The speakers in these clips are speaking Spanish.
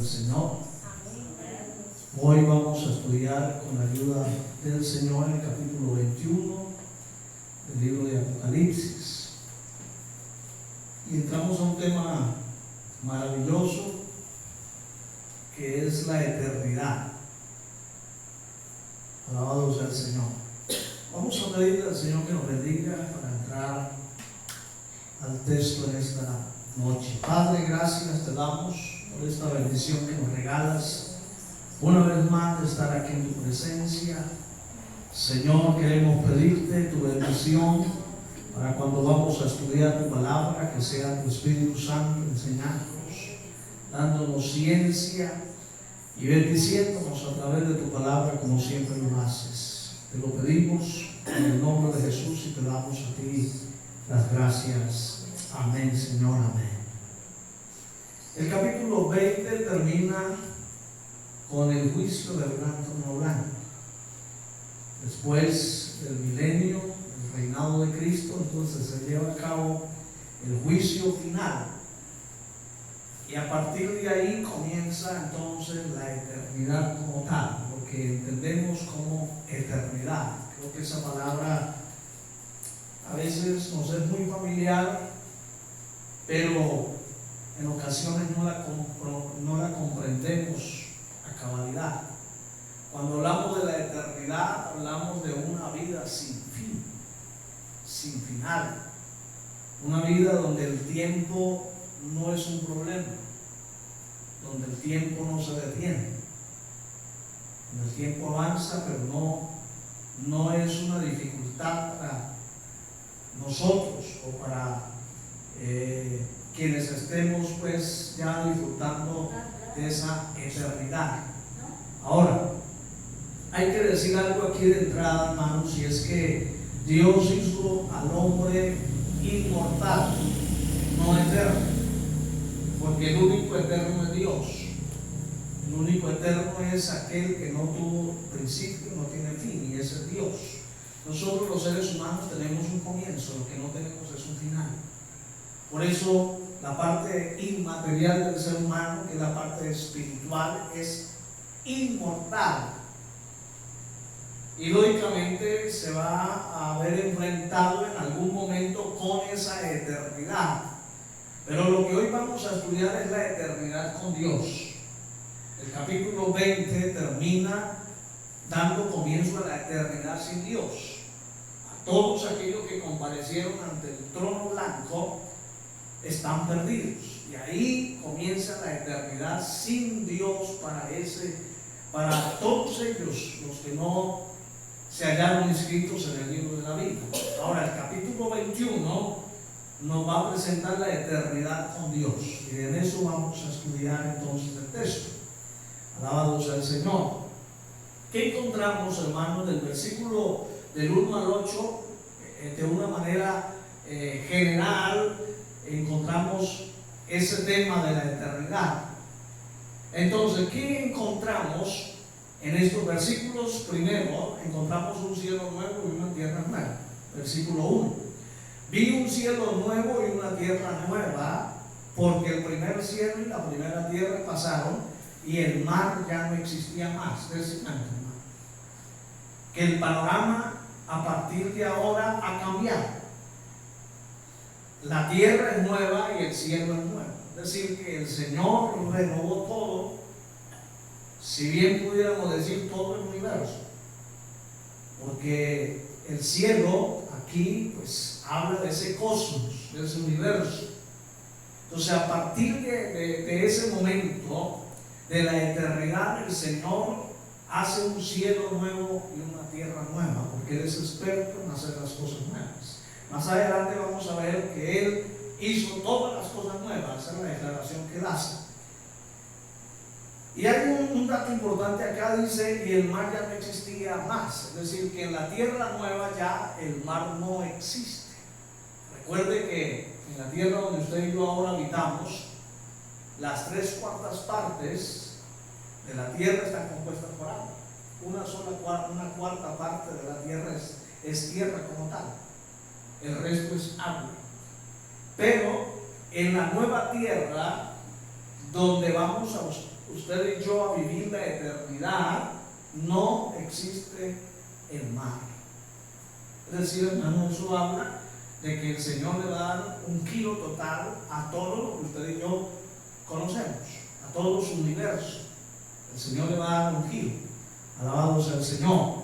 del Señor. Hoy vamos a estudiar con la ayuda del Señor el capítulo 21 del libro de Apocalipsis. Y entramos a un tema maravilloso que es la eternidad. Alabado sea el Señor. Vamos a pedirle al Señor que nos bendiga para entrar al texto en esta noche. Padre, gracias te damos por esta bendición que nos regalas una vez más de estar aquí en tu presencia. Señor, queremos pedirte tu bendición para cuando vamos a estudiar tu palabra, que sea tu Espíritu Santo enseñándonos, dándonos ciencia y bendiciéndonos a través de tu palabra como siempre lo haces. Te lo pedimos en el nombre de Jesús y te damos a ti las gracias. Amén, Señor, amén. El capítulo 20 termina con el juicio del gran trono blanco. Después del milenio, el reinado de Cristo, entonces se lleva a cabo el juicio final. Y a partir de ahí comienza entonces la eternidad como tal, lo que entendemos como eternidad. Creo que esa palabra a veces nos es muy familiar, pero en ocasiones no la comprendemos a cabalidad. Cuando hablamos de la eternidad, hablamos de una vida sin fin, sin final. Una vida donde el tiempo no es un problema, donde el tiempo no se detiene, donde el tiempo avanza, pero no es una dificultad para nosotros o para quienes estemos pues ya disfrutando de esa eternidad. Ahora, hay que decir algo aquí de entrada, hermanos, y es que Dios hizo al hombre inmortal, no eterno, porque el único eterno es Dios. El único eterno es aquel que no tuvo principio, no tiene fin, y ese es Dios. Nosotros los seres humanos tenemos un comienzo, lo que no tenemos es un final. Por eso la parte inmaterial del ser humano, que es la parte espiritual, es inmortal. Y lógicamente se va a ver enfrentado en algún momento con esa eternidad. Pero lo que hoy vamos a estudiar es la eternidad con Dios. El capítulo 20 termina dando comienzo a la eternidad sin Dios. A todos aquellos que comparecieron ante el trono blanco están perdidos. Y ahí comienza la eternidad sin Dios para todos ellos, los que no se hallaron inscritos en el libro de la vida. Ahora, el capítulo 21 nos va a presentar la eternidad con Dios. Y en eso vamos a estudiar entonces el texto. Alabado sea el Señor. ¿Qué encontramos, hermanos, del versículo del 1 al 8? De una manera general, encontramos ese tema de la eternidad. Entonces, ¿qué encontramos en estos versículos? Primero, encontramos un cielo nuevo y una tierra nueva. Versículo 1. Vi un cielo nuevo y una tierra nueva, porque el primer cielo y la primera tierra pasaron y el mar ya no existía más. Que el panorama a partir de ahora ha cambiado. La tierra es nueva y el cielo es nuevo. Es decir, que el Señor renovó todo, si bien pudiéramos decir todo el universo, porque el cielo aquí pues habla de ese cosmos, de ese universo. Entonces, a partir de ese momento de la eternidad, el Señor hace un cielo nuevo y una tierra nueva, porque Él es experto en hacer las cosas nuevas. Más adelante vamos a ver que Él hizo todas las cosas nuevas. Esa es la declaración que Él hace. Y hay un dato importante acá, dice, y el mar ya no existía más. Es decir, que en la tierra nueva ya el mar no existe. Recuerde que en la tierra donde usted y yo ahora habitamos, las 3/4 partes de la tierra están compuestas por agua. Una cuarta parte de la tierra es tierra como tal. El resto es agua. Pero en la nueva tierra donde vamos a usted y yo a vivir la eternidad, no existe el mar. Es decir, hermano, eso habla de que el Señor le va a dar un giro total a todo lo que usted y yo conocemos, a todo su universo. El Señor le va a dar un giro. Alabado sea el Señor.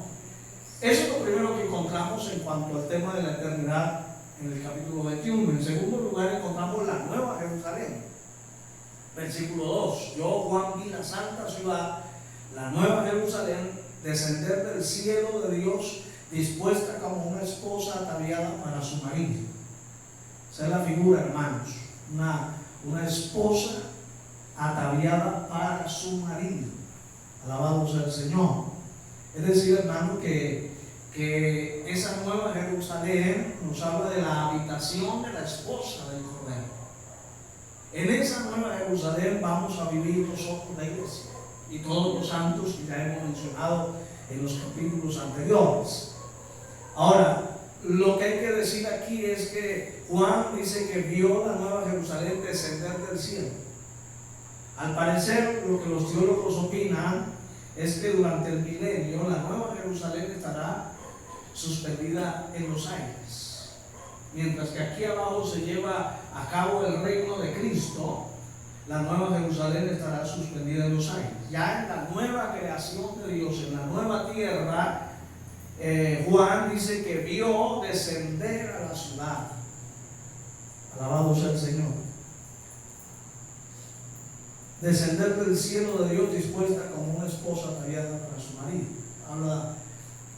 Eso es lo primero que encontramos en cuanto al tema de la eternidad en el capítulo 21. En segundo lugar encontramos la Nueva Jerusalén. Versículo 2. Yo, Juan, vi la santa ciudad, la Nueva Jerusalén, descender del cielo de Dios, dispuesta como una esposa ataviada para su marido. Esa es la figura, hermanos. Una esposa ataviada para su marido. Alabado sea el Señor. Es decir, hermano, que esa Nueva Jerusalén nos habla de la habitación de la esposa del Cordero. En esa Nueva Jerusalén vamos a vivir nosotros, la iglesia, y todos los santos que ya hemos mencionado en los capítulos anteriores. Ahora, lo que hay que decir aquí es que Juan dice que vio la Nueva Jerusalén descender del cielo. Al parecer, lo que los teólogos opinan es que durante el milenio la Nueva Jerusalén estará suspendida en los aires, mientras que aquí abajo se lleva a cabo el reino de Cristo. La Nueva Jerusalén estará suspendida en los aires. Ya en la nueva creación de Dios, en la nueva tierra, Juan dice que vio descender a la ciudad. Alabado sea el Señor. Descender del cielo de Dios, dispuesta como una esposa ataviada para su marido. Habla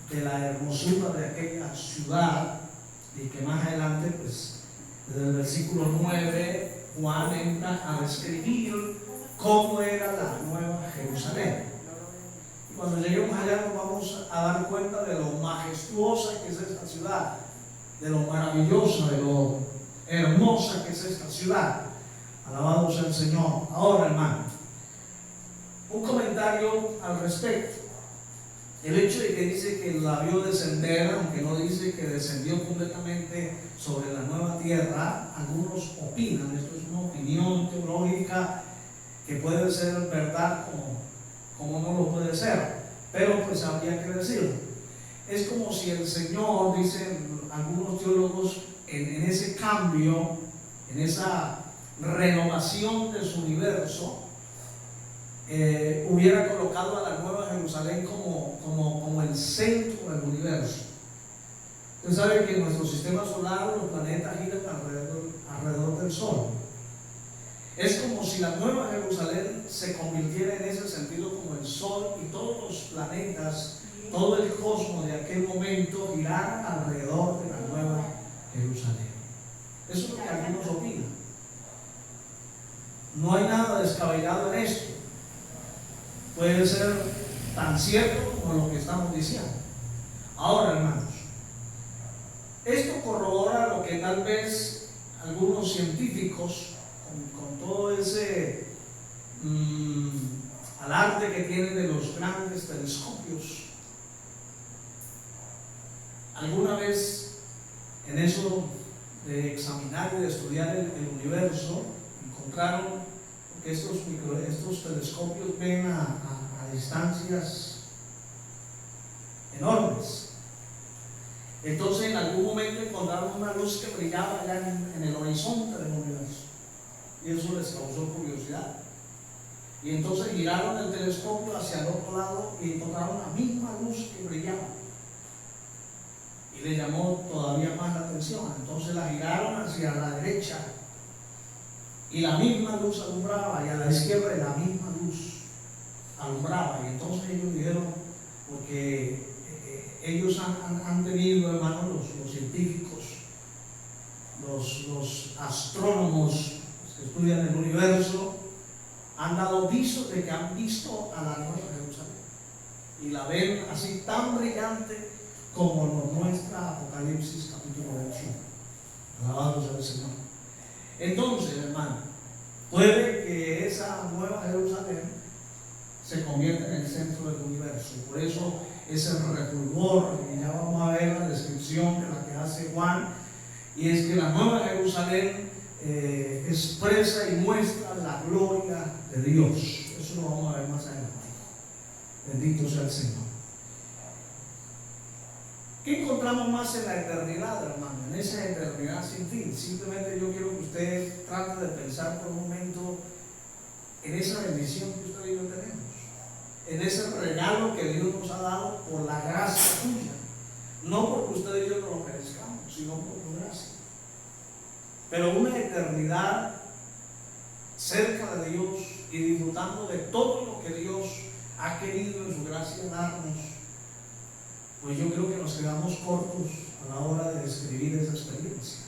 de la hermosura de aquella ciudad, y que más adelante, pues, desde el versículo 9, Juan entra a describir cómo era la Nueva Jerusalén. Y cuando lleguemos allá nos vamos a dar cuenta de lo majestuosa que es esta ciudad, de lo maravillosa, de lo hermosa que es esta ciudad. Alabado sea el Señor. Ahora, hermano, un comentario al respecto. El hecho de que dice que la vio descender, aunque no dice que descendió completamente sobre la nueva tierra, algunos opinan, esto es una opinión teológica que puede ser verdad como no lo puede ser, pero pues habría que decirlo. Es como si el Señor, dicen algunos teólogos, en ese cambio, en esa renovación de su universo, hubiera colocado a la Nueva Jerusalén como el centro del universo. Usted sabe que en nuestro sistema solar los planetas giran alrededor del Sol. Es como si la Nueva Jerusalén se convirtiera en ese sentido como el Sol, y todos los planetas, todo el cosmos de aquel momento girara alrededor de la Nueva Jerusalén. Eso es lo que algunos opinan. No hay nada descabellado en esto. Puede ser tan cierto como lo que estamos diciendo. Ahora, hermanos, esto corrobora lo que tal vez algunos científicos, con todo ese alarde que tienen de los grandes telescopios, alguna vez en eso de examinar y de estudiar el universo, encontraron que estos telescopios ven a distancias enormes. Entonces en algún momento encontraron una luz que brillaba allá en el horizonte del universo, y eso les causó curiosidad. Y entonces giraron el telescopio hacia el otro lado y encontraron la misma luz que brillaba, y les llamó todavía más la atención. Entonces la giraron hacia la derecha y la misma luz alumbraba, y a la izquierda la misma luz alumbraba. Y entonces ellos dijeron, porque ellos han tenido, hermanos, los científicos, los astrónomos, los que estudian el universo, han dado visos de que han visto a la Nueva Jerusalén, y la ven así tan brillante como nos muestra Apocalipsis capítulo 21. Alabado sea el Señor. Entonces, hermano, puede que esa Nueva Jerusalén se convierta en el centro del universo. Por eso ese refulgor, que ya vamos a ver la descripción de la que hace Juan, y es que la Nueva Jerusalén expresa y muestra la gloria de Dios. Eso lo vamos a ver más adelante. Bendito sea el Señor. ¿Qué encontramos más en la eternidad, hermano? En esa eternidad sin fin. Simplemente yo quiero que usted trate de pensar por un momento en esa bendición que usted y yo tenemos, en ese regalo que Dios nos ha dado por la gracia suya. No porque usted y yo no lo merezcamos, sino por su gracia. Pero una eternidad cerca de Dios y disfrutando de todo lo que Dios ha querido en su gracia darnos, pues yo creo que nos quedamos cortos a la hora de describir esa experiencia.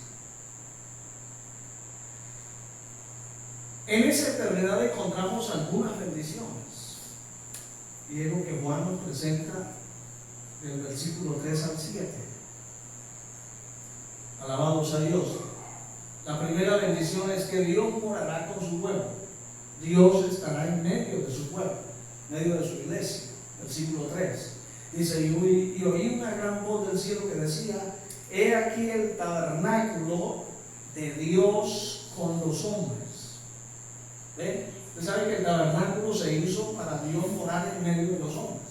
En esa eternidad encontramos algunas bendiciones, y es lo que Juan nos presenta del versículo 3 al 7. Alabados a Dios. La primera bendición es que Dios morará con su pueblo. Dios estará en medio de su pueblo, en medio de su iglesia. Versículo 3 dice: y oí una gran voz del cielo que decía: he aquí el tabernáculo de Dios con los hombres. ¿Ven? Usted sabe que el tabernáculo se hizo para Dios morar en medio de los hombres.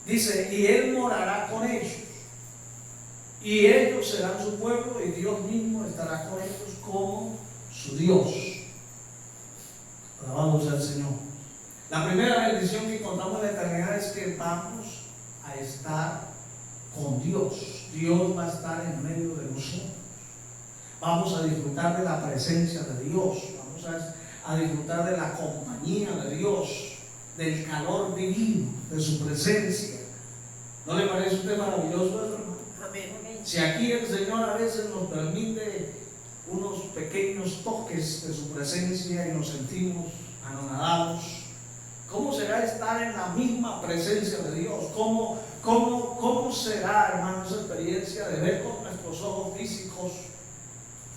Dice: y Él morará con ellos, y ellos serán su pueblo, y Dios mismo estará con ellos como su Dios. Alabado sea el Señor. La primera bendición que encontramos en la eternidad es que vamos a estar con Dios. Dios va a estar en medio de nosotros. Vamos a disfrutar de la presencia de Dios. Vamos a disfrutar de la compañía de Dios, del calor divino de su presencia. ¿No le parece usted maravilloso eso, hermano? Amén. Si aquí el Señor a veces nos permite unos pequeños toques de su presencia y nos sentimos anonadados, ¿cómo será estar en la misma presencia de Dios? ¿Cómo será, hermano, esa experiencia de ver con nuestros ojos físicos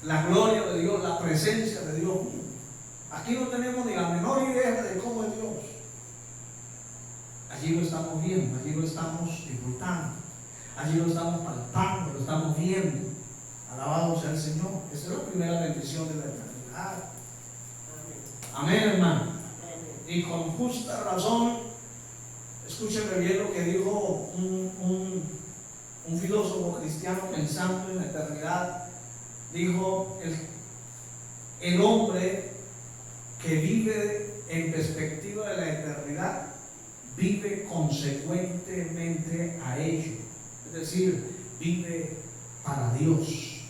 la gloria de Dios, la presencia de Dios? Aquí no tenemos ni la menor idea de cómo es Dios. Allí lo estamos viendo, allí lo estamos disfrutando, allí lo estamos palpando, lo estamos viendo. Alabado sea el Señor. Esa es la primera bendición de la eternidad. Amén, hermano. Y con justa razón, escúcheme bien lo que dijo un filósofo cristiano pensando en la eternidad. Dijo: el hombre que vive en perspectiva de la eternidad vive consecuentemente a ello, es decir, vive para Dios.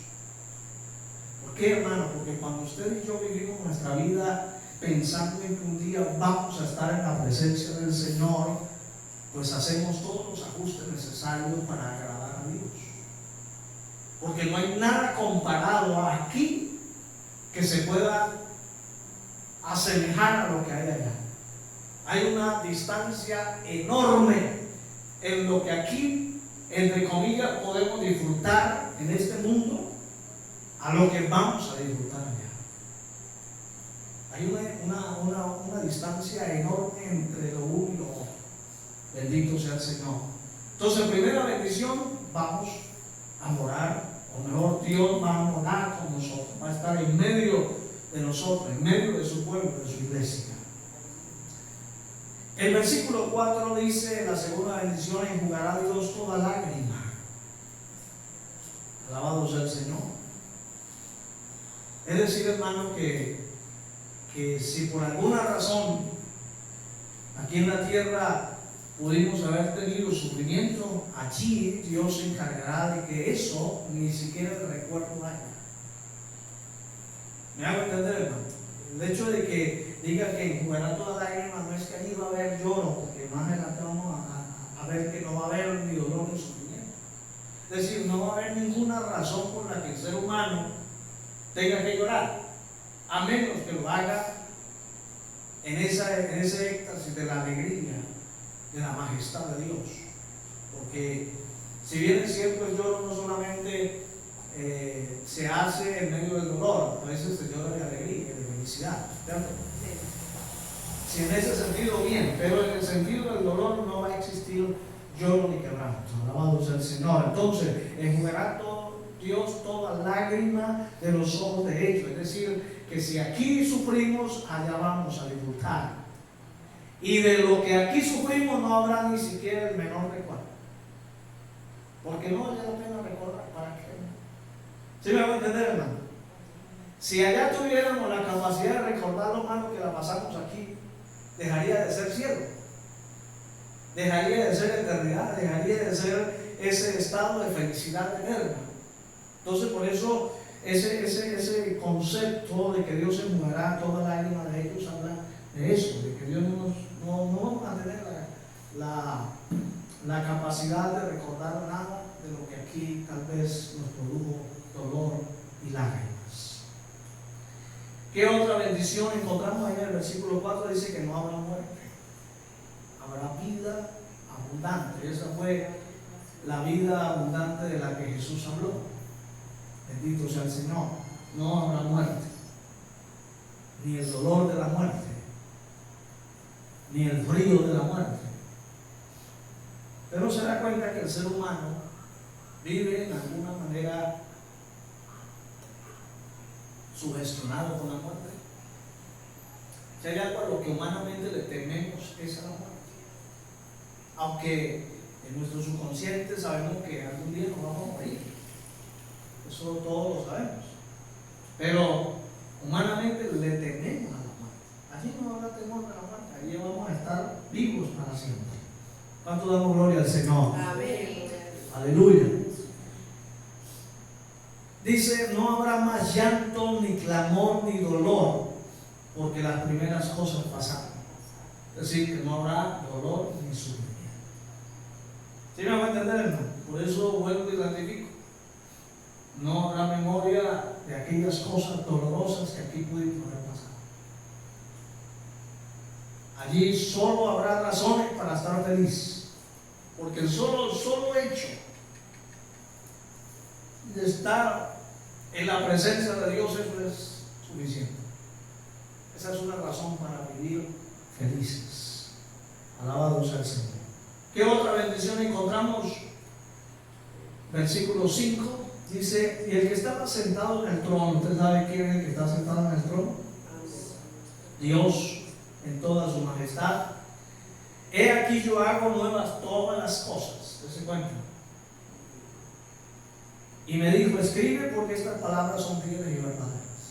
¿Por qué, hermano? Porque cuando usted y yo vivimos nuestra vida pensando en que un día vamos a estar en la presencia del Señor, pues hacemos todos los ajustes necesarios para agradar a Dios. Porque no hay nada comparado aquí que se pueda asemejar a lo que hay allá. Hay una distancia enorme en lo que aquí, entre comillas, podemos disfrutar en este mundo a lo que vamos a disfrutar allá. Hay una distancia enorme entre lo uno y lo otro. Bendito sea el Señor. Entonces, primera bendición, vamos a morar, o mejor, Dios va a morar con nosotros, va a estar en medio de nosotros, en medio de su pueblo, de su iglesia. El versículo 4 dice: la segunda bendición, enjugará Dios toda lágrima. Alabado sea el Señor. Es decir, hermano, que si por alguna razón aquí en la tierra pudimos haber tenido sufrimiento, allí Dios se encargará de que eso ni siquiera el recuerdo haya. ¿Me hago entender, hermano? El hecho de que diga que enjugará toda lágrima no es que allí va a haber lloro, porque más adelante vamos a ver que no va a haber ni dolor ni sufrimiento. Es decir, no va a haber ninguna razón por la que el ser humano tenga que llorar, a menos que lo haga en ese éxtasis de la alegría, de la majestad de Dios. Porque si bien es cierto, el lloro no solamente se hace en medio del dolor, a veces se llora de alegría, de felicidad, ¿cierto? Si en ese sentido, bien, pero en el sentido del dolor no va a existir lloro ni quebranto. Alabado sea el Señor. Entonces, enjugará Dios toda lágrima de los ojos de ellos. Es decir, que si aquí sufrimos, allá vamos a disfrutar. Y de lo que aquí sufrimos no habrá ni siquiera el menor recuerdo. Porque no vale la pena recordar. ¿Para qué? ¿Sí me va a entender, hermano? Si allá tuviéramos la capacidad de recordar lo malo que la pasamos aquí, dejaría de ser cielo, dejaría de ser eternidad, dejaría de ser ese estado de felicidad eterna. Entonces, por eso ese concepto de que Dios se mudará toda lágrima de ellos habla de eso, de que Dios no vamos a tener la capacidad de recordar nada de lo que aquí tal vez nos produjo dolor y lágrimas. ¿Qué otra bendición encontramos ahí en el versículo 4? Dice que no habrá muerte, habrá vida abundante. Esa fue la vida abundante de la que Jesús habló. Bendito sea el Señor. No habrá muerte, ni el dolor de la muerte, ni el frío de la muerte. Pero se da cuenta que el ser humano vive en alguna manera sugestionado con la muerte. Si hay algo a lo que humanamente le tememos, es a la muerte. Aunque en nuestro subconsciente sabemos que algún día nos vamos a morir. Eso todos lo sabemos. Pero humanamente le tememos a la muerte. Allí no habrá temor a la muerte. Allí vamos a estar vivos para siempre. ¿Cuánto damos gloria al Señor? Amén. Aleluya. Dice, no habrá más llanto, ni clamor, ni dolor, porque las primeras cosas pasaron. Es decir, que no habrá dolor ni sufrimiento. ¿Sí me van a entender, hermano? Por eso vuelvo y ratifico. No habrá memoria de aquellas cosas dolorosas que aquí pudimos haber pasado. Allí solo habrá razones para estar feliz, porque el solo hecho de estar en la presencia de Dios, eso es suficiente. Esa es una razón para vivir felices. Alabado sea el Señor. ¿Qué otra bendición encontramos? Versículo 5 dice, y el que estaba sentado en el trono, ¿usted sabe quién es el que está sentado en el trono? Dios en toda su majestad. He aquí yo hago nuevas todas las cosas. ¿Se cuenta? Y me dijo, escribe, porque estas palabras son fieles y verdaderas.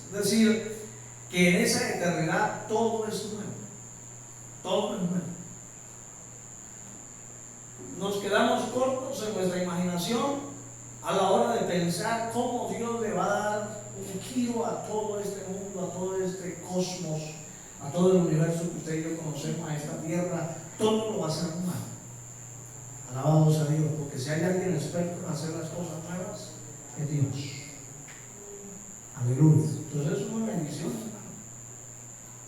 Es decir, que en esa eternidad todo es nuevo. Todo es nuevo. Nos quedamos cortos en nuestra imaginación a la hora de pensar cómo Dios le va a dar un giro a todo este mundo, a todo este cosmos, a todo el universo que usted y yo conocemos, a esta tierra. Todo lo va a hacer humano. Alabado sea Dios, porque si hay alguien experto en hacer las cosas nuevas, es Dios. Aleluya. Entonces es una bendición.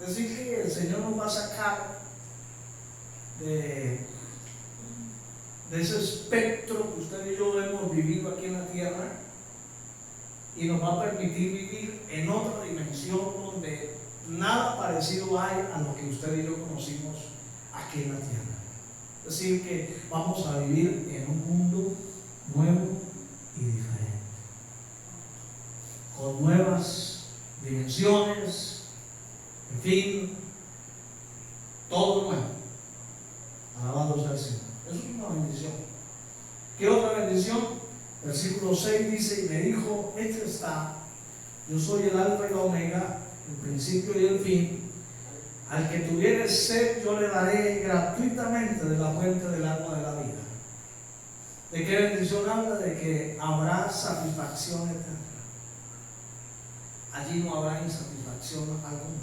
Es decir, que el Señor nos va a sacar de ese espectro que usted y yo hemos vivido aquí en la tierra y nos va a permitir vivir en otra dimensión donde nada parecido hay a lo que usted y yo conocimos aquí en la tierra. Es decir, que vamos a vivir en un mundo nuevo y diferente, con nuevas dimensiones, en fin, todo nuevo. Alabado sea el Señor. Eso es una bendición. ¿Qué otra bendición? Versículo 6 dice, y me dijo, hecho está, yo soy el alfa y la omega, el principio y el fin. Al que tuviere sed, yo le daré gratuitamente de la fuente del agua de la vida. ¿De qué bendición habla? De que habrá satisfacción eterna. Allí no habrá insatisfacción alguna.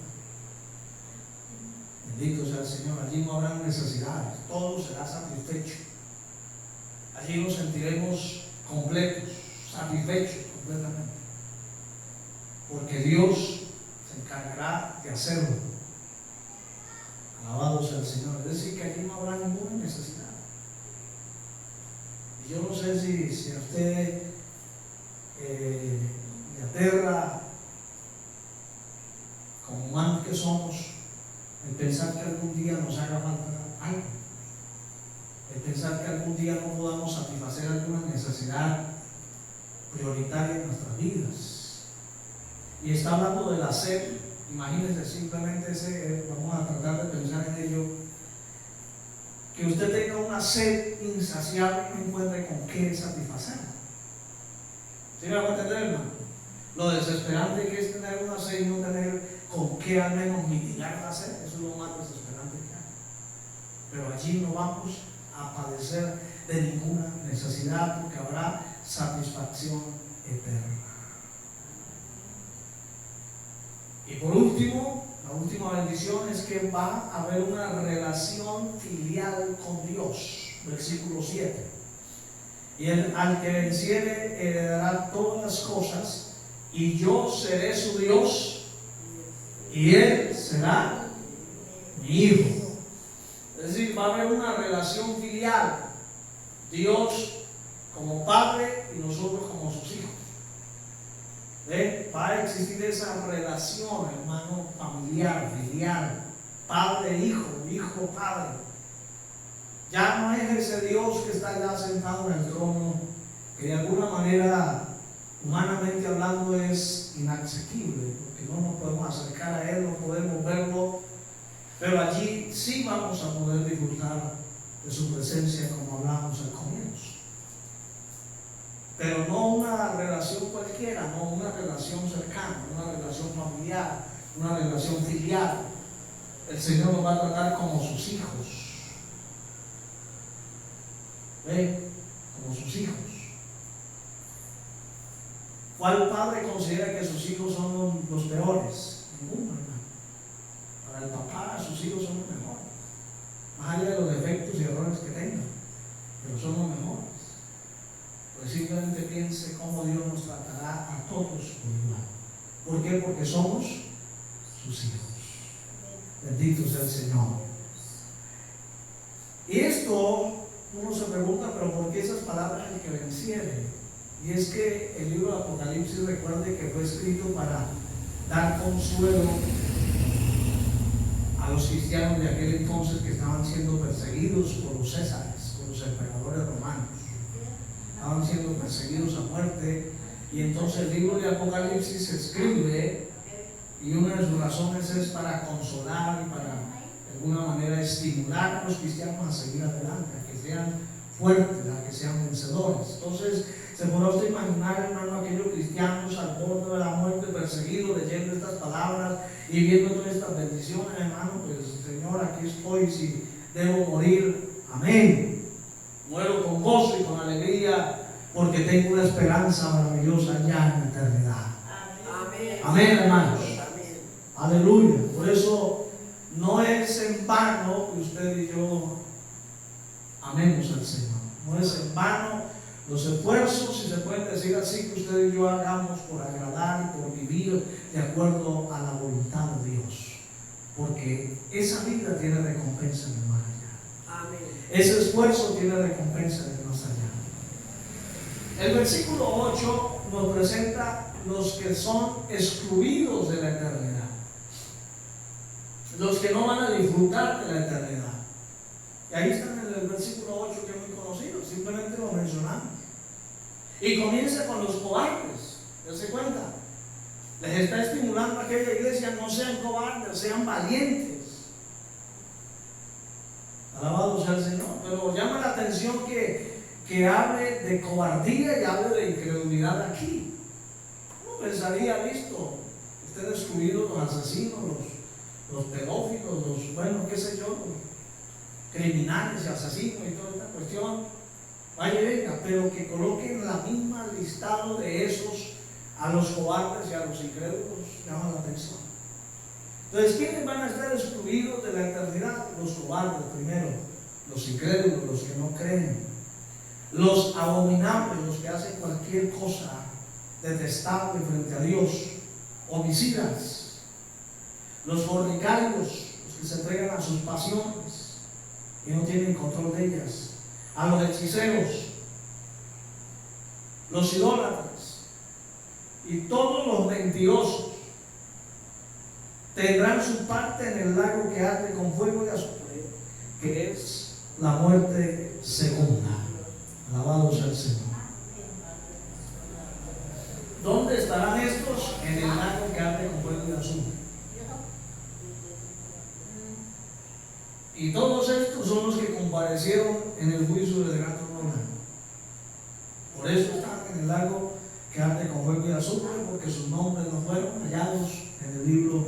Bendito sea el Señor. Allí no habrá necesidades. Todo será satisfecho. Allí nos sentiremos completos, satisfechos completamente. Porque Dios se encargará de hacerlo. Alabado sea el Señor. Es decir, que aquí no habrá ninguna necesidad. Y yo no sé si a usted le aterra, como humanos que somos, el pensar que algún día nos haga falta algo, el pensar que algún día no podamos satisfacer alguna necesidad, prioritaria en nuestras vidas. Y está hablando de la sed. Imagínense simplemente vamos a tratar de pensar en ello. Que usted tenga una sed insaciable y no encuentre con qué satisfacerla. ¿Sí me va a entender, hermano? Lo desesperante que es tener una sed y no tener con qué al menos mitigar la sed. Eso es lo más desesperante que hay. Pero allí no vamos a padecer de ninguna necesidad porque habrá satisfacción eterna. Y por último, la última bendición es que va a haber una relación filial con Dios. Versículo 7. Y al que venciere heredará todas las cosas, y yo seré su Dios, y él será mi hijo. Es decir, va a haber una relación filial. Dios como padre y nosotros como sus hijos. Va a existir esa relación, hermano, familiar, filial, padre-hijo, hijo-padre. Ya no es ese Dios que está ya sentado en el trono, que de alguna manera, humanamente hablando, es inaccesible, porque no nos podemos acercar a Él, no podemos verlo, pero allí sí vamos a poder disfrutar de su presencia como hablábamos al comienzo. Pero no una relación cualquiera, no una relación cercana, una relación familiar, una relación filial. El Señor nos va a tratar como sus hijos. Como sus hijos. ¿Cuál padre considera que sus hijos son los peores? Ninguno, hermano. Para el papá, sus hijos son los mejores. Más allá de los defectos y errores que tengan, pero son los mejores. Pues simplemente piense cómo Dios nos tratará a todos por igual. ¿Por qué? Porque somos sus hijos. Bendito sea el Señor. Y esto, uno se pregunta, pero ¿por qué esas palabras el que venciere? Y es que el libro de Apocalipsis, recuerde que fue escrito para dar consuelo a los cristianos de aquel entonces que estaban siendo perseguidos por los césares, por los emperadores romanos. Estaban siendo perseguidos a muerte, y entonces el libro de Apocalipsis se escribe, y una de sus razones es para consolar y para de alguna manera estimular a los cristianos a seguir adelante, a que sean fuertes, a que sean vencedores. Entonces se podrá usted imaginar, hermano, aquellos cristianos al borde de la muerte, perseguidos, leyendo estas palabras y viendo todas estas bendiciones, hermano. Pues Señor, aquí estoy, si debo morir, amén. Muero con gozo y con alegría, porque tengo una esperanza maravillosa ya en la eternidad. Amén, amén, hermanos. Amén. Aleluya. Por eso no es en vano que usted y yo amemos al Señor. No es en vano los esfuerzos, si se puede decir así, que usted y yo hagamos por agradar y por vivir de acuerdo a la voluntad de Dios. Porque esa vida tiene recompensa en el más allá. Amén. Ese esfuerzo tiene recompensa en el más allá. El versículo 8 nos presenta los que son excluidos de la eternidad, los que no van a disfrutar de la eternidad. Y ahí está en el versículo 8, que es muy conocido, simplemente lo mencionamos. Y comienza con los cobardes, ¿se cuenta? Les está estimulando a aquella iglesia: no sean cobardes, sean valientes. Alabado sea el Señor. Pero llama la atención que hable de cobardía y hable de incredulidad aquí. Uno pensaría, listo, ustedes excluidos, los asesinos, los pedófilos, bueno, qué sé yo, los criminales y asesinos y toda esta cuestión, vaya, venga, pero que coloquen la misma listado de esos a los cobardes y a los incrédulos, llama la atención. Entonces, ¿quiénes van a estar excluidos de la eternidad? Los cobardes primero, los incrédulos, los que no creen, los abominables, los que hacen cualquier cosa detestable frente a Dios, homicidas, los fornicarios, los que se entregan a sus pasiones y no tienen control de ellas, a los hechiceros, los idólatras y todos los mentirosos tendrán su parte en el lago que arde con fuego y azufre, que es la muerte segunda. Alabado sea el Señor. en el lago que arde con fuego y azufre. Y todos estos son los que comparecieron en el juicio del gran trono blanco. Por eso están en el lago que arde con fuego y azufre, porque sus nombres no fueron hallados en el libro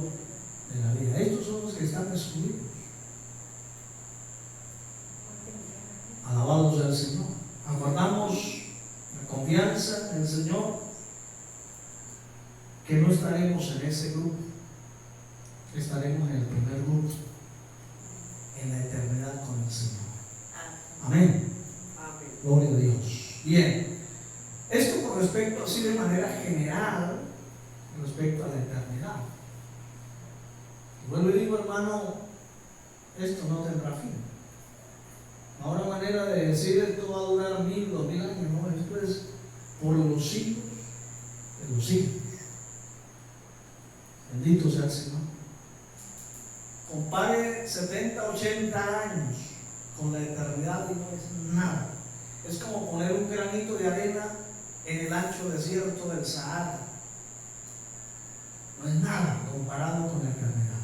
de la vida. Estos son los que están excluidos. Alabados sea el Señor. Aguardamos la confianza en el Señor, que no estaremos en ese grupo, estaremos en el primer grupo, en la eternidad con el Señor. Amén. Gloria a Dios. Bien, esto con respecto así de manera general, respecto a la eternidad. Y vuelvo y digo, hermano, esto no tendrá fin. Ahora manera de decir esto va a durar 1000, 2000 años, no, esto es por los siglos de los siglos. Bendito sea el Señor. Compare 70, 80 años con la eternidad y no es nada. Es como poner un granito de arena en el ancho desierto del Sahara. No es nada comparado con la eternidad.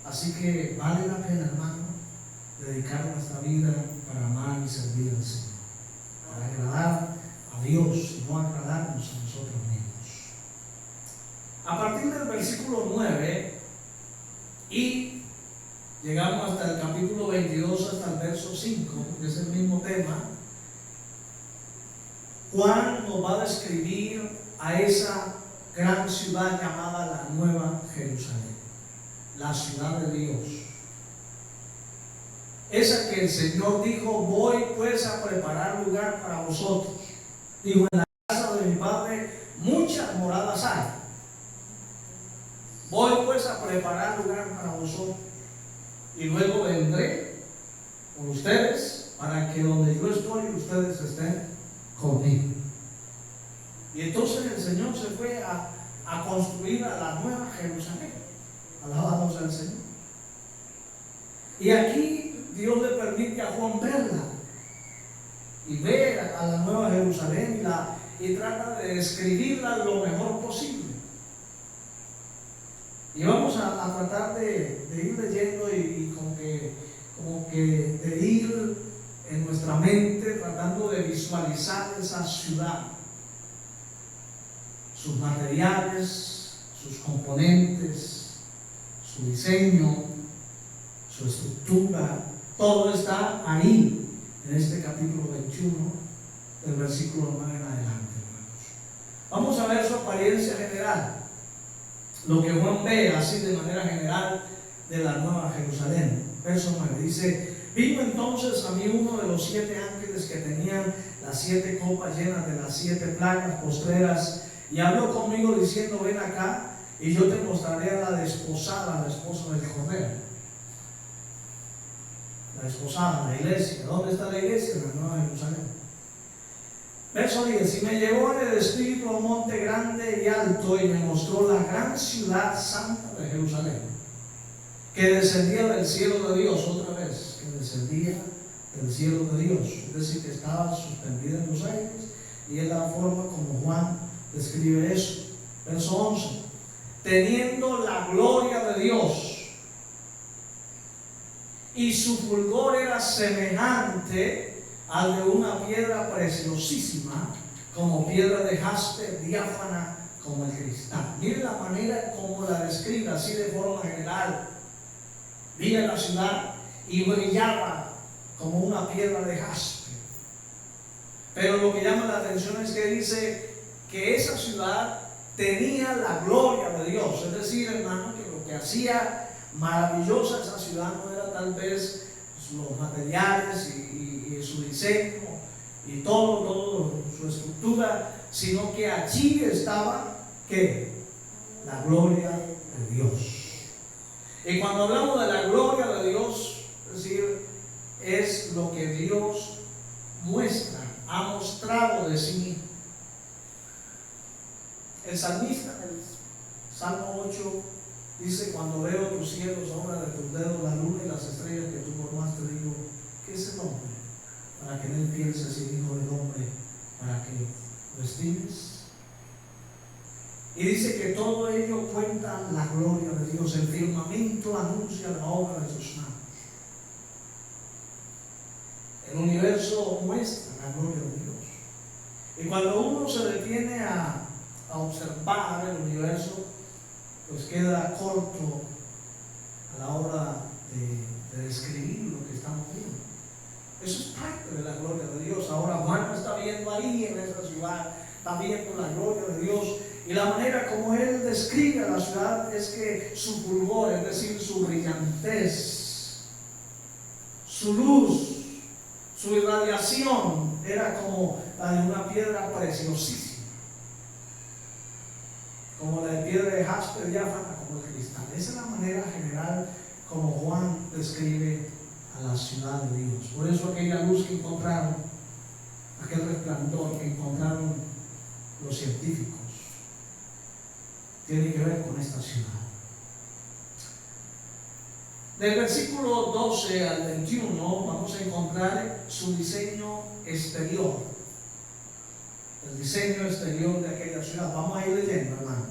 Así que vale la pena, hermano, dedicar nuestra vida para amar y servir al Señor, para agradar a Dios y no agradarnos a nosotros mismos. A partir del versículo 9 y llegamos hasta el capítulo 22, hasta el verso 5, que es el mismo tema, Juan nos va a describir a esa gran ciudad llamada la Nueva Jerusalén, la ciudad de Dios. Esa que el Señor dijo: voy pues a preparar lugar para vosotros. Dijo: en la casa de mi Padre muchas moradas hay. Voy pues a preparar lugar para vosotros, y luego vendré por ustedes, para que donde yo estoy ustedes estén conmigo. Y entonces el Señor se fue a construir a la Nueva Jerusalén. Alabado sea el Señor. Y aquí Dios le permite a Juan verla y ver a la Nueva Jerusalén y trata de describirla lo mejor posible. Y vamos a tratar de ir leyendo y como que de ir en nuestra mente tratando de visualizar esa ciudad, sus materiales, sus componentes, su diseño, su estructura. Todo está ahí en este capítulo 21, del versículo 9 en adelante, hermanos. Vamos a ver su apariencia general, lo que Juan ve así de manera general de la Nueva Jerusalén. Verso 9 dice: vino entonces a mí uno de los 7 ángeles que tenían las 7 copas llenas de las 7 plagas postreras, y habló conmigo diciendo: ven acá, y yo te mostraré a la desposada, la esposa del Cordero. La desposada, la iglesia. ¿Dónde está la iglesia? En la Nueva Jerusalén. Verso 10: y me llevó en el espíritu a un monte grande y alto, y me mostró la gran ciudad santa de Jerusalén, que descendía del cielo de Dios. Otra vez, que descendía del cielo de Dios, es decir, que estaba suspendida en los aires, y es la forma como Juan describe eso. Verso 11: teniendo la gloria de Dios, y su fulgor era semejante al de una piedra preciosísima, como piedra de jaspe, diáfana como el cristal. Miren la manera como la describe, así de forma general. Vi la ciudad y brillaba como una piedra de jaspe. Pero lo que llama la atención es que dice que esa ciudad tenía la gloria de Dios. Es decir, hermano, que lo que hacía maravillosa esa ciudad no era tal vez los materiales y su diseño y todo su estructura, sino que allí estaba ¿qué? La gloria de Dios. Y cuando hablamos de la gloria de Dios, es decir, es lo que Dios muestra, ha mostrado de sí mismo. El salmista, el Salmo 8, dice: cuando veo tus cielos, obra de tus dedos, la luna y las estrellas que tú formaste, digo: ¿qué es el hombre para que en él pienses, y el hijo del hombre para que lo estimes? Y dice que eso muestra la gloria de Dios. Y cuando uno se detiene a observar el universo, pues queda corto a la hora de describir lo que estamos viendo. Eso es parte de la gloria de Dios. Ahora Juan está viendo ahí en esa ciudad, está viendo la gloria de Dios, y la manera como él describe a la ciudad es que su fulgor, es decir, su brillantez, su luz, su irradiación era como la de una piedra preciosísima, como la de piedra de jaspe diáfana, como el cristal. Esa es la manera general como Juan describe a la ciudad de Dios. Por eso aquella luz que encontraron, aquel resplandor que encontraron los científicos, tiene que ver con esta ciudad. Del versículo 12 al 21 vamos a encontrar su diseño exterior, el diseño exterior de aquella ciudad. Vamos a ir leyendo, hermano,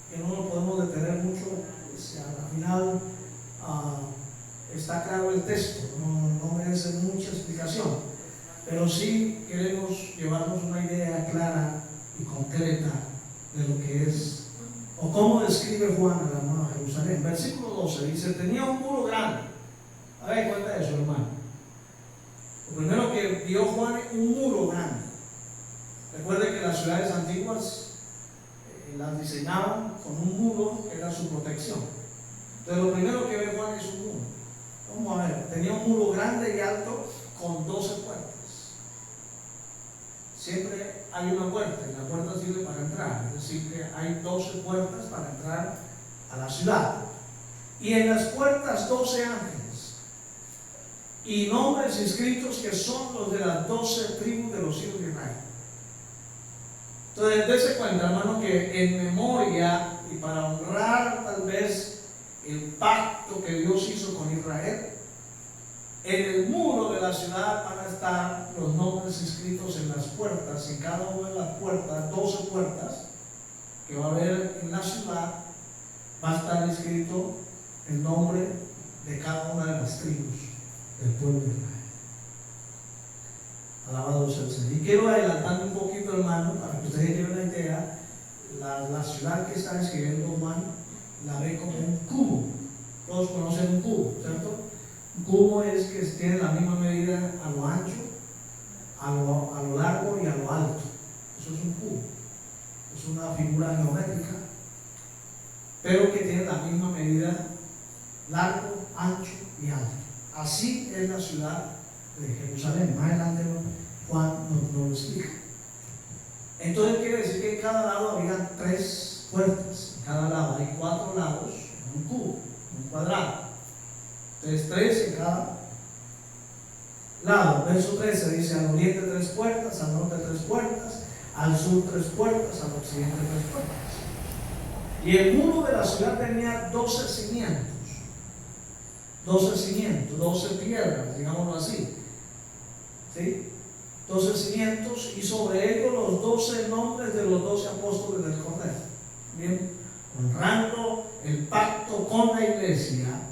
que no nos podemos detener mucho, pues, al final está claro el texto, no merece mucha explicación, pero sí queremos llevarnos una idea clara y concreta de lo que es, o cómo describe Juan a la Nueva Jerusalén. Versículo 12 dice: tenía un muro grande. A ver, cuenta eso, hermano. Lo primero que vio Juan es un muro grande. Recuerde que las ciudades antiguas las diseñaban con un muro que era su protección. Entonces lo primero que ve Juan es un muro. Vamos a ver, tenía un muro grande y alto con 12 puertas. Siempre hay una puerta y la puerta sirve para entrar, es decir que hay 12 puertas para entrar a la ciudad, y en las puertas 12 ángeles y nombres inscritos que son los de las 12 tribus de los hijos de Israel. Entonces dése cuenta, hermano, que en memoria y para honrar tal vez el pacto que Dios hizo con Israel, en el muro de la ciudad van a estar los nombres inscritos en las puertas. En cada una de las puertas, 12 puertas que va a haber en la ciudad, va a estar escrito el nombre de cada una de las tribus del pueblo de Israel. Alabado sea el Señor. Y quiero adelantar un poquito, hermano, para que ustedes lleven la idea. La ciudad que está escribiendo Juan la ve como un cubo. Todos conocen un cubo, ¿cierto? Un cubo es que tiene la misma medida a lo ancho, a lo largo y a lo alto. Eso es un cubo. Es una figura geométrica, pero que tiene la misma medida largo, ancho y alto. Así es la ciudad de Jerusalén. Más adelante Juan nos lo explica. Entonces quiere decir que en cada lado había 3 puertas. En cada lado hay 4 lados en un cubo, un cuadrado. Entonces 3 en cada lado. Verso 13 dice: al oriente 3 puertas, al norte 3 puertas, al sur 3 puertas, al occidente 3 puertas. Y el muro de la ciudad tenía 12 cimientos. 12 cimientos, 12 piedras, digámoslo así. ¿Sí? 12 cimientos, y sobre ellos los 12 nombres de los 12 apóstoles del Cordero. Bien, honrando el pacto con la iglesia,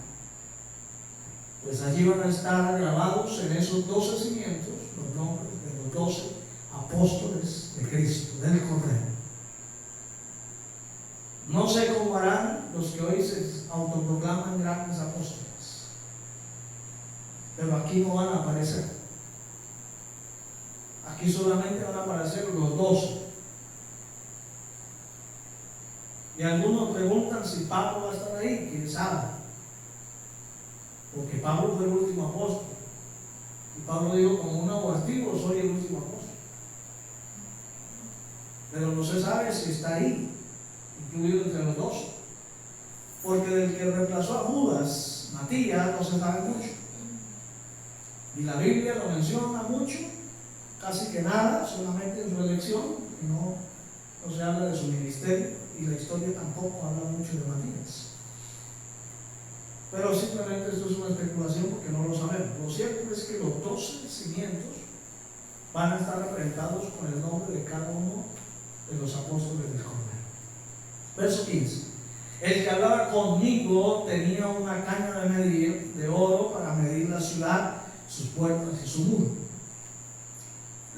pues allí van a estar grabados en esos 12 cimientos los nombres de los 12 apóstoles de Cristo, del Cordero. No sé cómo harán los que hoy se autoproclaman grandes apóstoles, pero aquí no van a aparecer. Aquí solamente van a aparecer los 12. Y algunos preguntan si Pablo va a estar ahí. ¿Quién sabe? Porque Pablo fue el último apóstol. Y Pablo dijo: como un abortivo soy el último apóstol. Pero no se sabe si está ahí, incluido entre los 12. Porque del que reemplazó a Judas, Matías, no se sabe mucho. Y la Biblia lo menciona mucho, casi que nada, solamente en su elección, y no se habla de su ministerio, y la historia tampoco habla mucho de Matías. Pero simplemente esto es una especulación porque no lo sabemos. Lo cierto es que los 12 cimientos van a estar representados con el nombre de cada uno de los apóstoles del Cordero. Verso 15: el que hablaba conmigo tenía una caña de medir de oro para medir la ciudad, sus puertas y su muro.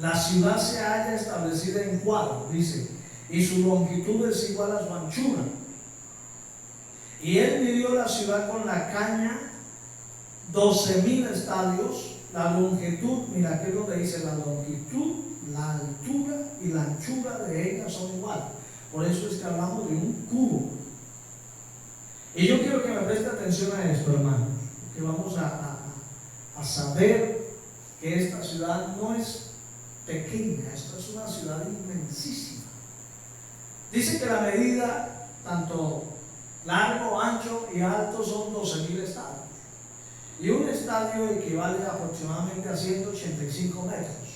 La ciudad se halla establecida en cuadro, dice, y su longitud es igual a su anchura. Y él midió la ciudad con la caña 12,000 estadios. La longitud, mira aquí es donde dice la longitud, la altura y la anchura de ella son iguales. Por eso es que hablamos de un cubo. Y yo quiero que me preste atención a esto, hermanos, que vamos a saber que esta ciudad no es pequeña, esta es una ciudad inmensísima. Dice que la medida, tanto largo, ancho y alto, son 12,000 estadios. Y un estadio equivale aproximadamente a 185 metros.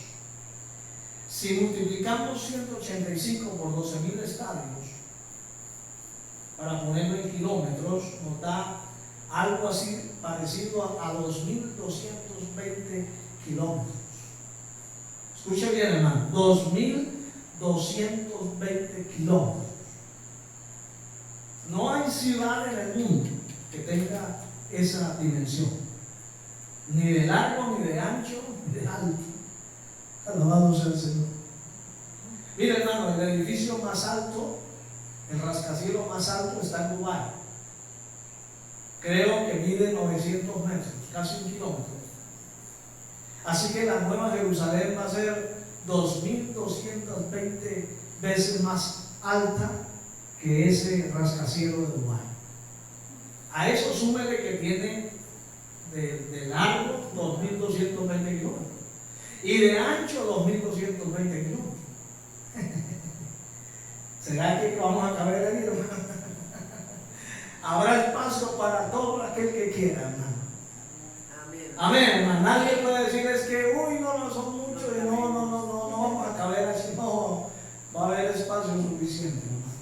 Si multiplicamos 185 por 12,000 estadios, para ponerlo en kilómetros, nos da algo así parecido a 2,220 kilómetros. Escuche bien, hermano, 2,220 kilómetros. No hay ciudad en el mundo que tenga esa dimensión, ni de largo, ni de ancho, ni de alto. Alabado sea el Señor. Mira, hermano, el edificio más alto, el rascacielos más alto está en Dubái. Creo que mide 900 metros, casi 1 kilómetro. Así que la Nueva Jerusalén va a ser 2,220 veces más alta que ese rascacielos de Dubái. A eso súmele que tiene de largo 2,220 kilómetros y de ancho 2,220 kilómetros. ¿Será que vamos a caber ahí, hermano? Habrá espacio para todo aquel que quiera, hermano. Amén. Amén, hermano. Nadie puede decir es que, uy, no son muchos y no vamos a caber así. No, va a haber espacio suficiente, hermano.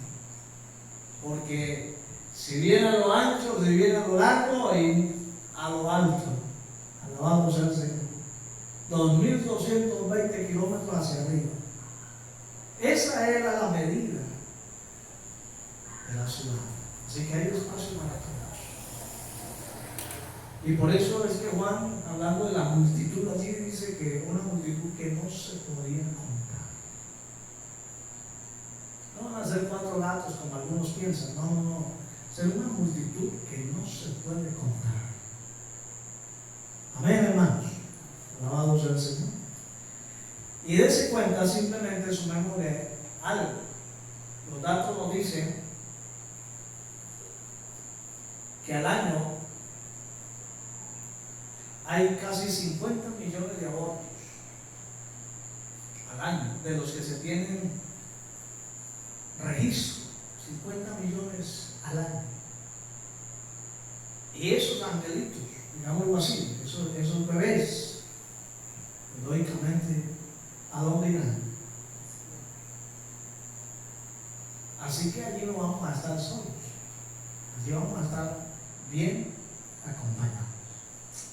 Porque si viene a lo ancho, si viene a lo largo y a lo alto, alabado sea el Señor. 2,220 kilómetros hacia arriba. Esa era la medida de la ciudad. Así que hay espacio para todos. Y por eso es que Juan, hablando de la multitud, allí dice que una multitud que no se podía contar. No van a ser 4 gatos como algunos piensan, no. Ser una multitud que no se puede contar. Amén, hermanos. Alabado sea el Señor. Y dése cuenta, simplemente sumémosle algo. Los datos nos dicen que al año hay casi 50 millones de abortos. Al año, de los que se tienen registro, 50 millones al año. Y esos angelitos, digámoslo así, esos bebés, lógicamente, ¿a dónde irán? Así que allí no vamos a estar solos, allí vamos a estar bien acompañados.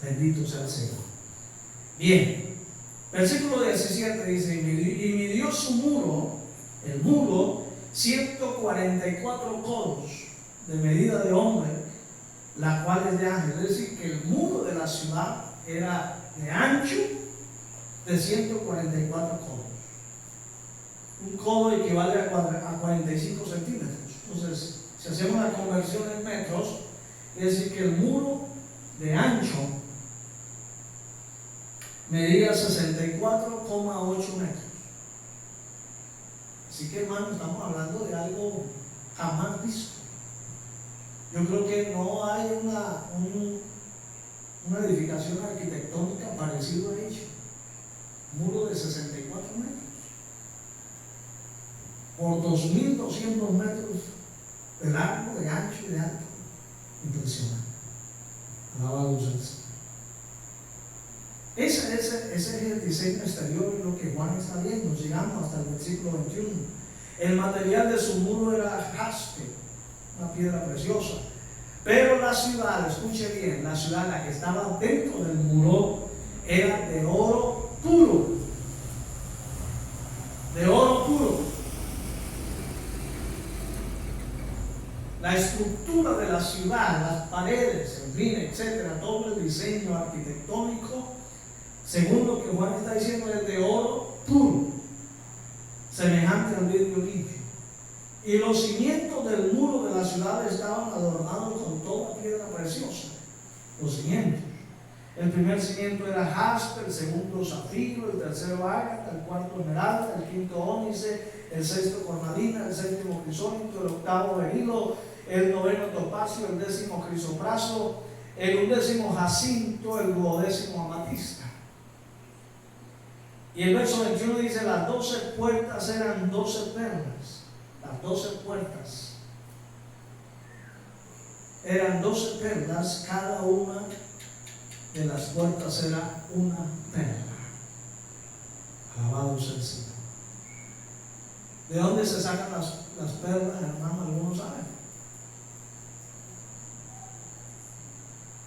Bendito sea el Señor. Bien, versículo 17 dice: y midió su muro, el muro, 144 codos de medida de hombre, la cual es de ángel. Es decir, que el muro de la ciudad era de ancho de 144 codos. Un codo equivale a 45 centímetros. Entonces, si hacemos la conversión en metros, es decir, que el muro de ancho medía 64,8 metros. Así que, hermano, estamos hablando de algo jamás visto. Yo creo que no hay una edificación arquitectónica parecida a ella. Muro de 64 metros por 2,200 metros de largo, de ancho y de alto. Impresionante. Alabado sea el Señor. Ese es el diseño exterior de lo que Juan está viendo. Llegamos hasta el versículo 21. El material de su muro era jaspe, una piedra preciosa. Pero la ciudad, escuche bien, la ciudad, la que estaba dentro del muro, era de oro puro. De oro puro. La estructura de la ciudad, las paredes, en fin, etcétera, todo el diseño arquitectónico, según lo que Juan está diciendo, es de oro puro, semejante al vidrio limpio. Y los cimientos del muro de la ciudad estaban adornados con toda piedra preciosa. Los cimientos. El primer cimiento era jaspe, el segundo zafiro, el tercero ágata, el cuarto esmeralda, el quinto ónice, el sexto cornalina, el séptimo crisólito, el octavo berilo, el noveno topacio, el décimo crisopraso, el undécimo jacinto, el duodécimo amatista. Y el verso 21 dice: las 12 puertas eran 12 perlas. Las 12 puertas eran 12 perlas, cada una de las puertas era una perla. Alabado sea el Señor. ¿De dónde se sacan las perlas, hermano? Algunos saben.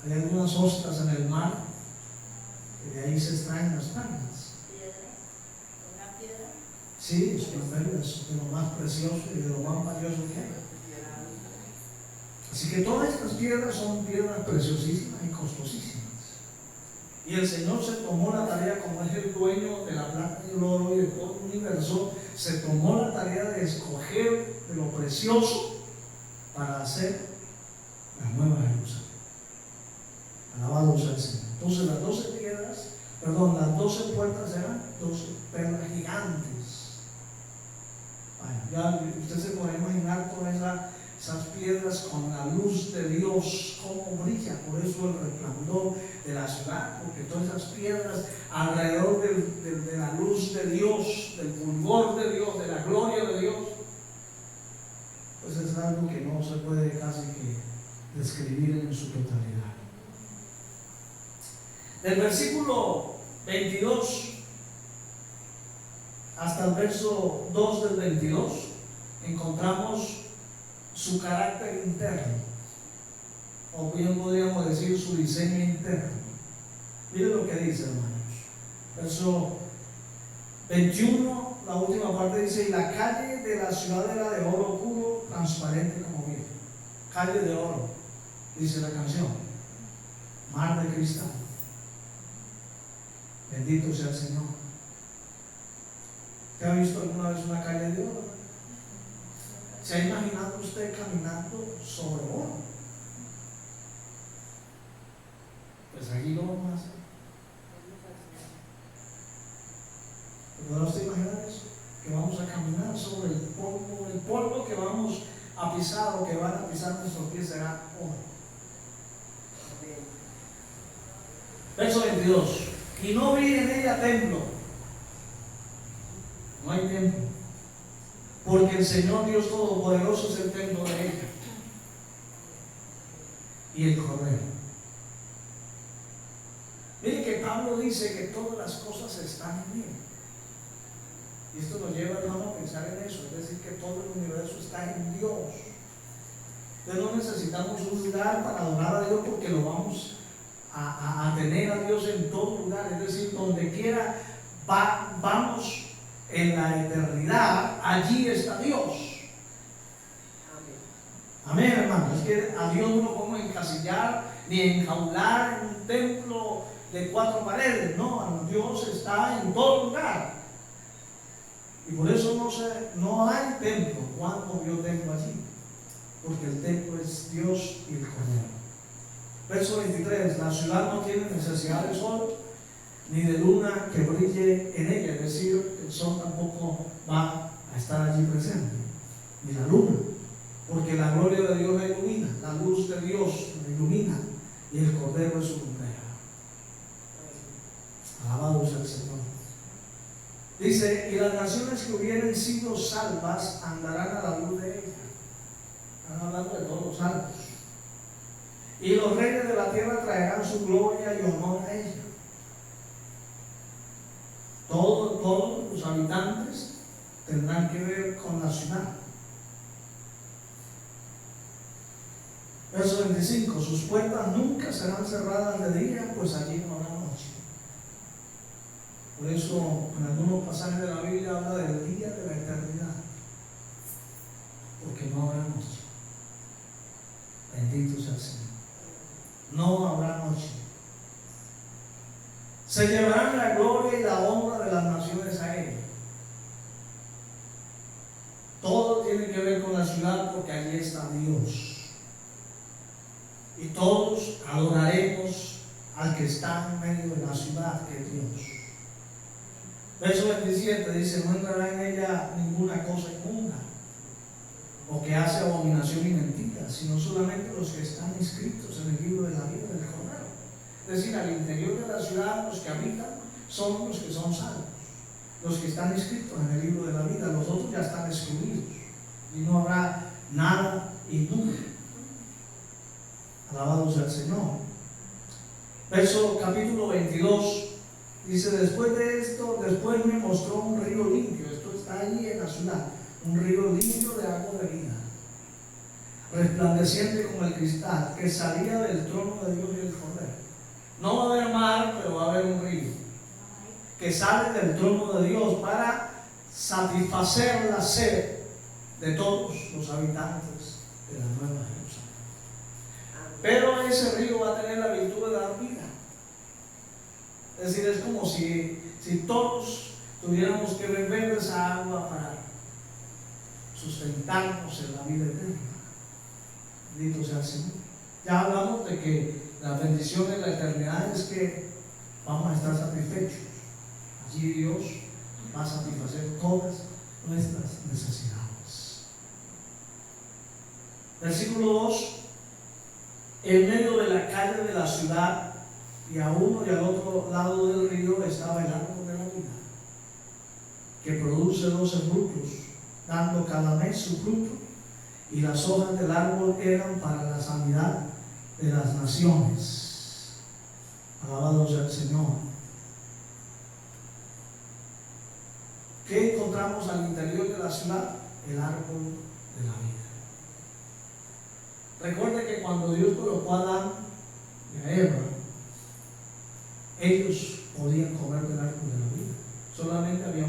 Hay algunas ostras en el mar que de ahí se extraen las perlas. ¿Una piedra? Sí, es una perla, es de lo más precioso y de lo más valioso que hay. Así que todas estas piedras son piedras preciosísimas y costosísimas. Y el Señor se tomó la tarea, como es el dueño de la plata y el oro y de todo el universo, se tomó la tarea de escoger de lo precioso para hacer la nueva Jerusalén. Alabado sea el Señor. Entonces las 12 puertas eran 12 perlas gigantes. Ya usted se puede imaginar todas esas piedras con la luz de Dios, cómo brilla. Por eso el resplandor de la ciudad, porque todas esas piedras alrededor de la luz de Dios, del fulgor de Dios, de la gloria de Dios, pues es algo que no se puede casi que describir en su totalidad. Del versículo 22 hasta el verso 2 del 22 encontramos su carácter interno, o bien podríamos decir su diseño interno. Miren lo que dice, hermanos. Verso 21, la última parte dice: y la calle de la ciudad era de oro puro, transparente como vidrio. Calle de oro, dice la canción. Mar de cristal. Bendito sea el Señor. ¿Te ha visto alguna vez una calle de oro? ¿Se ha imaginado usted caminando sobre oro? Pues aquí lo vamos a hacer. ¿Podrá usted imaginar eso? Que vamos a caminar sobre el polvo que vamos a pisar o que van a pisar nuestros pies será oro. Verso 22. Y no vi en ella templo. No hay templo, porque el Señor Dios Todopoderoso es el templo de ella y el Cordero. Mire que Pablo dice que todas las cosas están en él. Y esto nos lleva, hermano, a pensar en eso, es decir, que todo el universo está en Dios. Entonces no necesitamos un lugar para adorar a Dios, porque lo vamos a tener a Dios en todo lugar. Es decir, donde quiera vamos en la eternidad, allí está Dios. Amén, hermano. Es que a Dios no lo podemos encasillar ni enjaular en un templo de 4 paredes. No, Dios está en todo lugar. Y por eso no hay templo. ¿Cuándo vio templo allí? Porque el templo es Dios y el Cordero. Verso 23. La ciudad no tiene necesidad de sol ni de luna que brille en ella, es decir, el sol tampoco va a estar allí presente, ni la luna, porque la gloria de Dios la ilumina, la luz de Dios la ilumina, y el Cordero es su lumbrera. Alabado sea el Señor. Dice: y las naciones que hubieren sido salvas andarán a la luz de ella. Están hablando de todos los salvos. Y los reyes de la tierra traerán su gloria y honor a ella. Todos los habitantes tendrán que ver con la ciudad. Verso 25. Sus puertas nunca serán cerradas de día, pues allí no habrá noche. Por eso en algunos pasajes de la Biblia habla del día de la eternidad, porque no habrá noche. Bendito sea el Señor. No habrá noche. Se llevarán la gloria y la honra de las naciones a ella. Todo tiene que ver con la ciudad porque allí está Dios. Y todos adoraremos al que está en medio de la ciudad, que es Dios. Verso 27 dice: no entrará en ella ninguna cosa inmunda, o que hace abominación y mentira, sino solamente los que están inscritos en el libro de la vida del Cordero. Es decir, al interior de la ciudad, los que habitan son los que son salvos, los que están inscritos en el libro de la vida. Los otros ya están excluidos y no habrá nada inmundo. Alabado sea el Señor. Verso capítulo 22 dice: después de esto, después me mostró un río limpio. Esto está allí en la ciudad, un río limpio de agua de vida, resplandeciente como el cristal, que salía del trono de Dios y del Cordero. No va a haber mar, pero va a haber un río que sale del trono de Dios para satisfacer la sed de todos los habitantes de la Nueva Jerusalén. Pero ese río va a tener la virtud de dar vida. Es decir, es como si todos tuviéramos que beber de esa agua para sustentarnos en la vida eterna. Bendito sea el Señor. Ya hablamos de que la bendición de la eternidad es que vamos a estar satisfechos. Allí Dios va a satisfacer todas nuestras necesidades. Versículo 2: en medio de la calle de la ciudad, y a uno y al otro lado del río, estaba el árbol de la vida, que produce 12 frutos, dando cada mes su fruto, y las hojas del árbol eran para la sanidad de las naciones. Alabado sea el Señor. ¿Qué encontramos al interior de la ciudad? El árbol de la vida. Recuerde que cuando Dios colocó a Adán y a Eva, ellos podían comer del árbol de la vida. Solamente había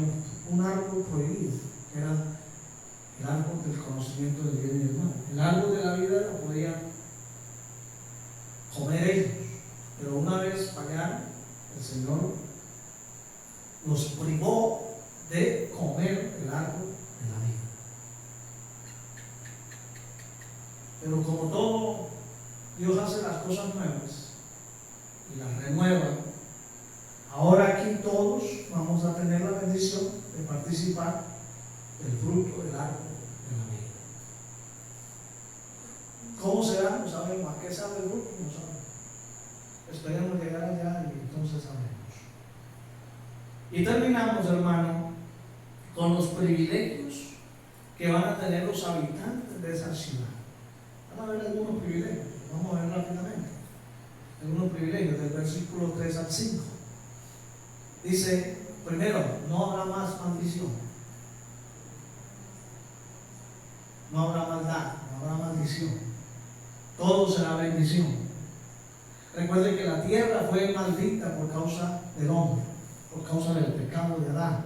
un árbol prohibido, que era el árbol del conocimiento del bien y del mal. El árbol de la vida lo podían comer ellos, pero una vez fallaron, el Señor los privó de comer el árbol de la vida. Pero como todo, Dios hace las cosas nuevas y las renueva. Ahora aquí todos vamos a tener la bendición de participar del fruto del árbol de la vida. ¿Cómo será? No sabemos. ¿A qué sabe el fruto? No sabemos. Esperemos llegar allá y entonces sabremos. Y terminamos, hermano, con los privilegios que van a tener los habitantes de esa ciudad. Vamos a ver algunos privilegios. Vamos a ver rápidamente. Algunos privilegios del versículo 3 al 5. Dice, primero, no habrá más maldición. No habrá maldad, no habrá maldición. Todo será bendición. Recuerden que la tierra fue maldita por causa del hombre, por causa del pecado de Adán.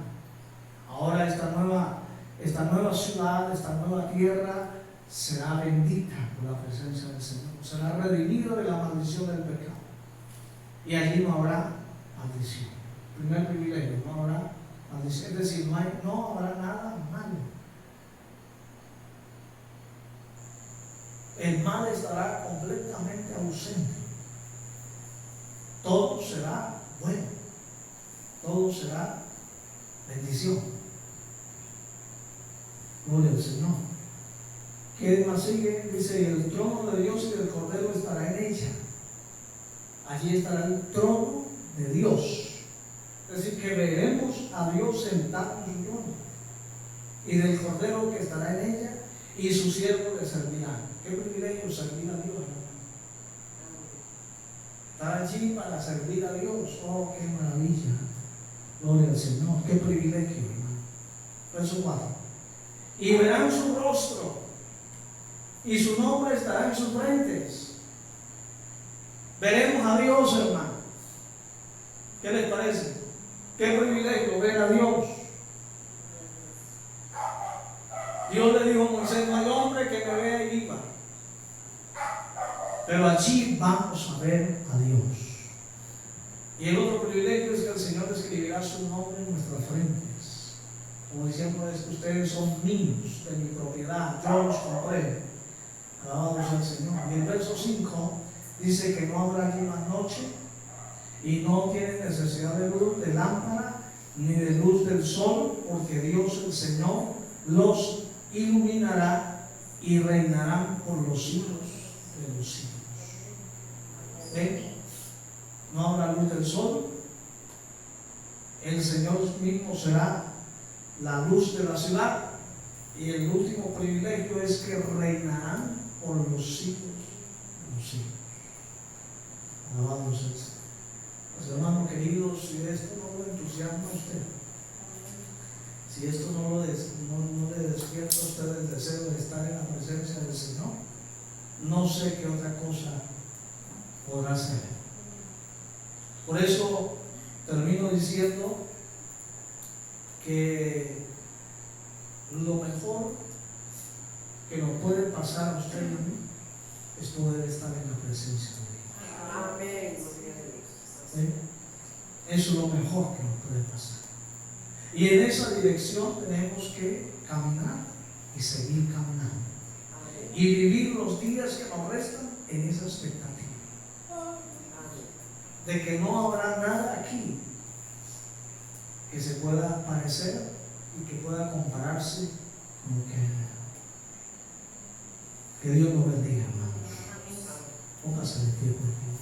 Ahora esta nueva ciudad, esta nueva tierra será bendita por la presencia del Señor. Será redimida de la maldición del pecado. Y allí no habrá maldición. Primer privilegio, no habrá maldición. Es decir, no habrá nada malo. El mal estará completamente ausente. Todo será bueno. Todo será bendición. Gloria al Señor. ¿Qué más sigue? Dice, y el trono de Dios y del Cordero estará en ella. Allí estará el trono de Dios. Es decir, que veremos a Dios sentado en su trono. Y del Cordero que estará en ella, y sus siervos le servirán. Qué privilegio servir a Dios, hermano. Estar allí para servir a Dios. Oh, qué maravilla. Gloria al Señor. Qué privilegio, hermano. Verso 4. Y verán su rostro, y su nombre estará en sus frentes. Veremos a Dios, hermano. ¿Qué les parece? Qué privilegio ver a Dios. Dios le dijo a Moisés: no hay hombre que me vea y viva. Pero allí vamos a ver a Dios. Y el otro privilegio es que el Señor escribirá su nombre en nuestras frentes. Como diciendo, es que ustedes son míos, de mi propiedad, yo los compré. Alabado sea el Señor. Y el verso 5 dice que no habrá allí más noche y no tienen necesidad de luz de lámpara ni de luz del sol, porque Dios el Señor los iluminará y reinarán por los siglos de los siglos. ¿Ven? No habrá luz del sol. El Señor mismo será la luz de la ciudad. Y el último privilegio es que reinarán por los siglos de los siglos. Alabado sea el Señor. Pues, hermanos queridos, si esto no lo entusiasma a usted, si esto no le despierta a usted el deseo de estar en la presencia del Señor, no sé qué otra cosa podrá ser. Por eso termino diciendo que lo mejor que nos puede pasar a usted y a mí es poder estar en la presencia de Dios. Amén. Eso es lo mejor que nos puede pasar. Y en esa dirección tenemos que caminar y seguir caminando. Y vivir los días que nos restan en esa expectativa. De que no habrá nada aquí que se pueda parecer y que pueda compararse con lo que hay. Que Dios nos bendiga, hermanos. Póngase de pie, por favor.